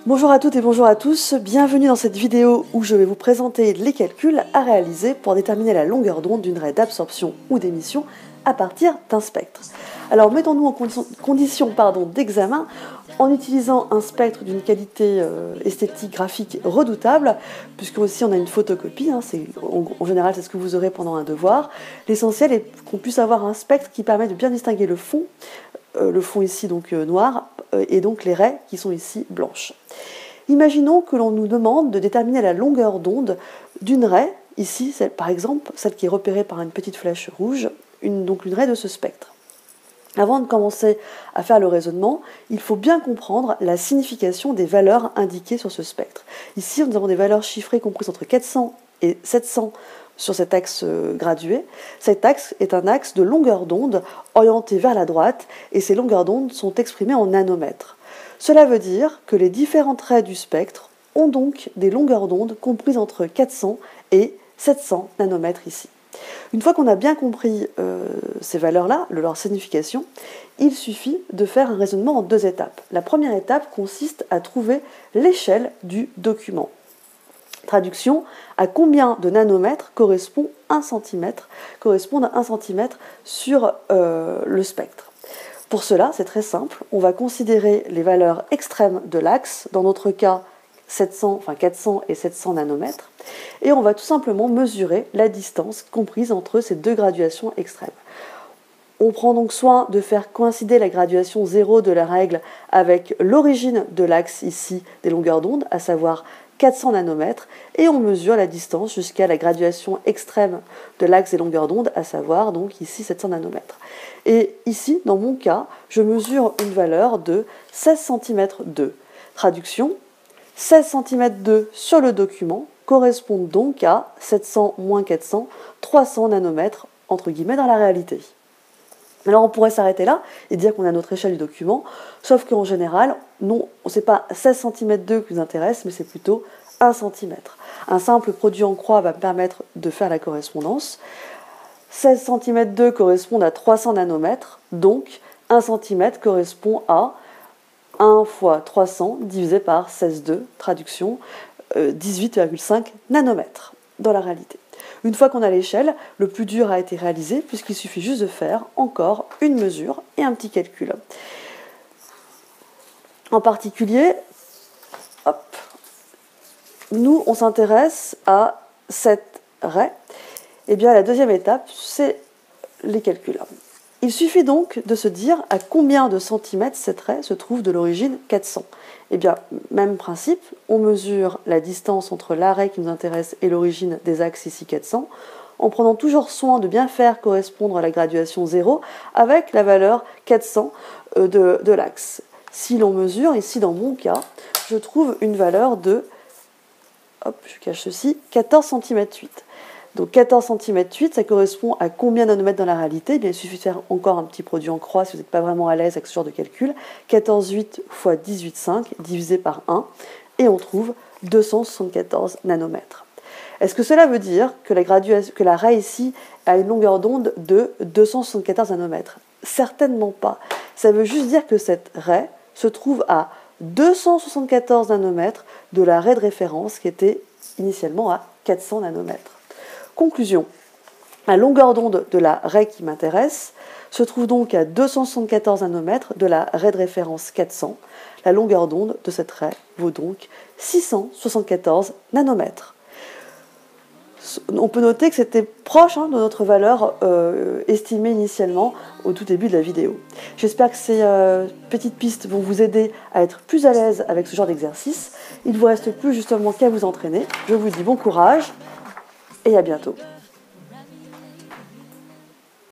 Bonjour à toutes et bonjour à tous, bienvenue dans cette vidéo où je vais vous présenter les calculs à réaliser pour déterminer la longueur d'onde d'une raie d'absorption ou d'émission à partir d'un spectre. Alors mettons-nous en condition d'examen en utilisant un spectre d'une qualité esthétique graphique redoutable, puisque aussi on a une photocopie, en général c'est ce que vous aurez pendant un devoir. L'essentiel est qu'on puisse avoir un spectre qui permet de bien distinguer le fond ici donc noir, et donc les raies qui sont ici blanches. Imaginons que l'on nous demande de déterminer la longueur d'onde d'une raie, ici par exemple celle qui est repérée par une petite flèche rouge, donc une raie de ce spectre. Avant de commencer à faire le raisonnement, il faut bien comprendre la signification des valeurs indiquées sur ce spectre. Ici, nous avons des valeurs chiffrées comprises entre 400 et 700 sur cet axe gradué. Cet axe est un axe de longueur d'onde orienté vers la droite et ces longueurs d'onde sont exprimées en nanomètres. Cela veut dire que les différentes raies du spectre ont donc des longueurs d'onde comprises entre 400 et 700 nanomètres ici. Une fois qu'on a bien compris ces valeurs-là, leur signification, il suffit de faire un raisonnement en deux étapes. La première étape consiste à trouver l'échelle du document. Traduction, à combien de nanomètres correspond à 1 cm sur le spectre. Pour cela, c'est très simple, on va considérer les valeurs extrêmes de l'axe, dans notre cas 400 et 700 nanomètres, et on va tout simplement mesurer la distance comprise entre ces deux graduations extrêmes. On prend donc soin de faire coïncider la graduation 0 de la règle avec l'origine de l'axe ici des longueurs d'onde, à savoir 400 nanomètres, et on mesure la distance jusqu'à la graduation extrême de l'axe des longueurs d'onde, à savoir donc ici 700 nanomètres. Et ici, dans mon cas, je mesure une valeur de 16 cm2. Traduction, 16 cm2 sur le document correspondent donc à 700 moins 400, 300 nanomètres, entre guillemets, dans la réalité. Alors on pourrait s'arrêter là et dire qu'on a notre échelle du document, sauf qu'en général, non, ce n'est pas 16 cm2 qui nous intéresse, mais c'est plutôt 1 cm. Un simple produit en croix va me permettre de faire la correspondance. 16 cm2 correspondent à 300 nanomètres, donc 1 cm correspond à 1 fois 300 divisé par 16,2, traduction, 18,5 nanomètres dans la réalité. Une fois qu'on a l'échelle, le plus dur a été réalisé puisqu'il suffit juste de faire encore une mesure et un petit calcul. En particulier, nous on s'intéresse à cette raie. Eh bien la deuxième étape, c'est les calculs. Il suffit donc de se dire à combien de centimètres cette raie se trouve de l'origine 400. Eh bien, même principe, on mesure la distance entre la raie qui nous intéresse et l'origine des axes ici 400, en prenant toujours soin de bien faire correspondre la graduation 0 avec la valeur 400 de l'axe. Si l'on mesure, ici dans mon cas, je trouve une valeur de, je cache ceci, 14 cm8. Donc 14 cm8, ça correspond à combien de nanomètres dans la réalité? Eh bien, il suffit de faire encore un petit produit en croix si vous n'êtes pas vraiment à l'aise avec ce genre de calcul. 14,8 fois 18,5 divisé par 1, et on trouve 274 nanomètres. Est-ce que cela veut dire que la raie ici a une longueur d'onde de 274 nanomètres? Certainement pas. Ça veut juste dire que cette raie se trouve à 274 nanomètres de la raie de référence qui était initialement à 400 nanomètres. Conclusion, la longueur d'onde de la raie qui m'intéresse se trouve donc à 274 nanomètres de la raie de référence 400. La longueur d'onde de cette raie vaut donc 674 nanomètres. On peut noter que c'était proche de notre valeur estimée initialement au tout début de la vidéo. J'espère que ces petites pistes vont vous aider à être plus à l'aise avec ce genre d'exercice. Il ne vous reste plus justement qu'à vous entraîner. Je vous dis bon courage et à bientôt.